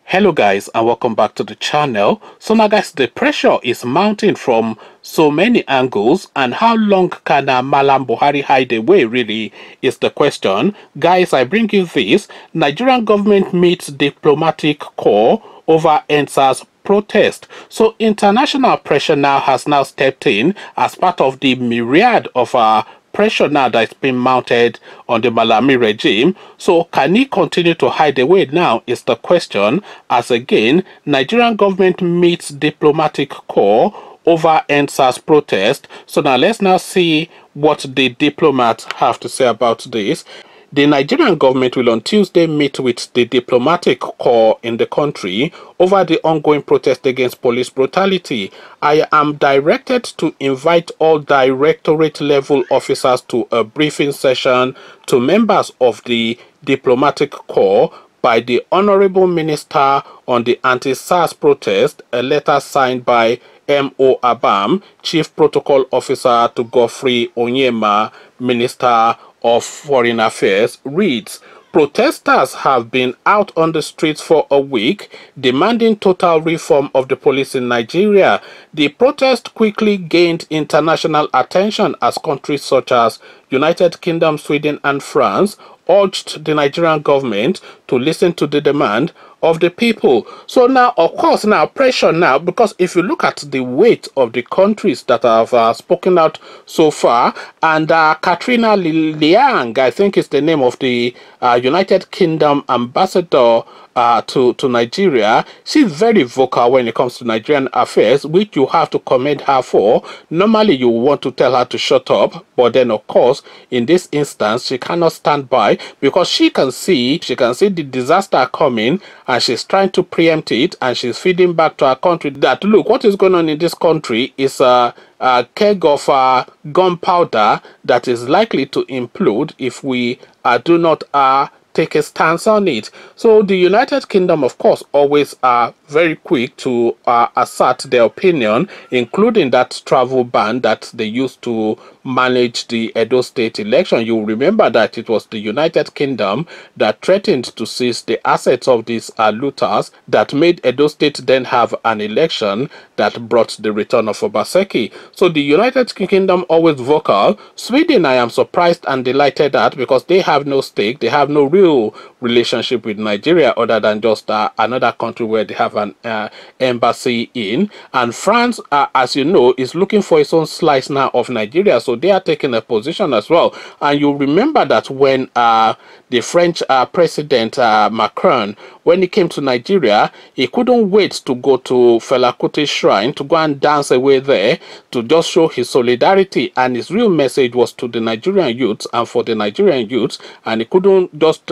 Hello guys, and welcome back to the channel. So now guys, the pressure is mounting from so many angles, and how long can Malam Buhari hide away really is the question. Guys, I bring you this. Nigerian government meets diplomatic core over NSAS protest. So international pressure now has stepped in as part of the myriad of pressure now that's been mounted on the Malami regime. So can he continue to hide away now is the question, as again Nigerian government meets diplomatic core over NSAS protest. So now let's now see what the diplomats have to say about this. The Nigerian government will on Tuesday meet with the diplomatic corps in the country over the ongoing protest against police brutality. I am directed to invite all directorate level officers to a briefing session to members of the diplomatic corps by the Honorable Minister on the anti-SARS protest, a letter signed by M.O. Abam, Chief Protocol Officer, to Godfrey Onyema, Minister of Foreign Affairs, reads: protesters have been out on the streets for a week demanding total reform of the police in Nigeria. The protest quickly gained international attention as countries such as United Kingdom, Sweden and France urged the Nigerian government to listen to the demand of the people. So now, of course, now pressure now, because if you look at the weight of the countries that have spoken out so far, and Katrina Liang, I think is the name of the United Kingdom ambassador to Nigeria, she's very vocal when it comes to Nigerian affairs, which you have to commend her for. Normally you want to tell her to shut up, but then of course in this instance she cannot stand by, because she can see the disaster coming and she's trying to preempt it, and she's feeding back to her country that look, what is going on in this country is a keg of gunpowder that is likely to implode if we do not take a stance on it. So the United Kingdom, of course, always are very quick to assert their opinion, including that travel ban that they used to manage the Edo State election. You remember that it was the United Kingdom that threatened to seize the assets of these looters that made Edo State then have an election that brought the return of Obaseki. So the United Kingdom always vocal. Sweden, I am surprised and delighted at, because they have no stake, they have no real relationship with Nigeria other than just another country where they have an embassy in. And France, as you know, is looking for its own slice now of Nigeria, so they are taking a position as well. And you remember that when the French President Macron, when he came to Nigeria, he couldn't wait to go to Fela Kuti's shrine, to go and dance away there, to just show his solidarity. And his real message was to the Nigerian youths and for the Nigerian youths, and he couldn't just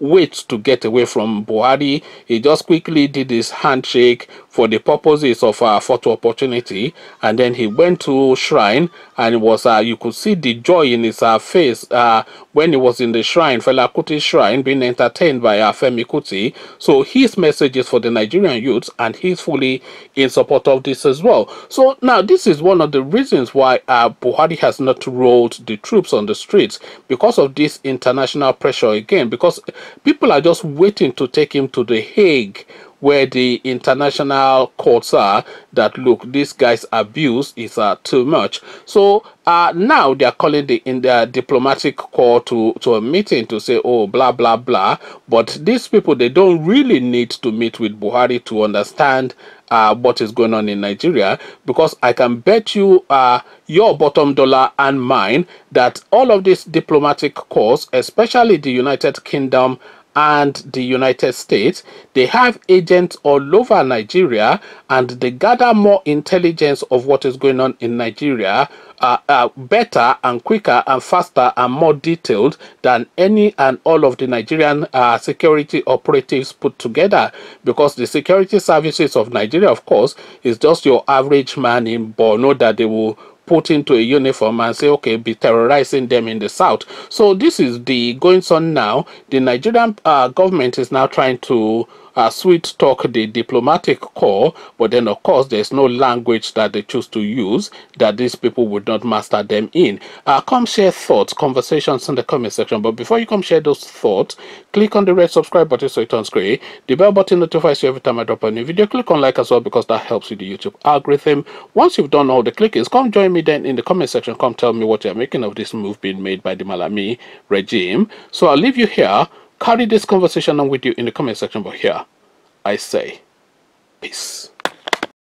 wait to get away from Buhari. He just quickly did his handshake for the purposes of photo opportunity, and then he went to shrine, and it was you could see the joy in his face when he was in the shrine, Fela Kuti's shrine, being entertained by Femi Kuti. So his message is for the Nigerian youths, and he's fully in support of this as well. So now this is one of the reasons why Buhari has not rolled the troops on the streets, because of this international pressure again, because people are just waiting to take him to the Hague, where the international courts are, that look, this guy's abuse is too much. So now they are calling in the diplomatic corps to a meeting to say, oh, blah blah blah. But these people, they don't really need to meet with Buhari to understand what is going on in Nigeria, because I can bet you your bottom dollar and mine that all of these diplomatic corps, especially the United Kingdom and the United States, they have agents all over Nigeria, and they gather more intelligence of what is going on in Nigeria better and quicker and faster and more detailed than any and all of the Nigerian security operatives put together, because the security services of Nigeria, of course, is just your average man in Borno that they will put into a uniform and say, okay, be terrorizing them in the south. So this is the goings on now. The Nigerian government is now trying to sweet talk the diplomatic corps, but then of course there's no language that they choose to use that these people would not master them in. Come share thoughts, conversations in the comment section. But before you come share those thoughts, click on the red subscribe button so it turns gray. The bell button notifies you every time I drop a new video. Click on like as well because that helps with the YouTube algorithm. Once you've done all the clickings, come join me then in the comment section. Come tell me what you're making of this move being made by the Malami regime. So I'll leave you here. Carry this conversation on with you in the comment section, but here I say peace.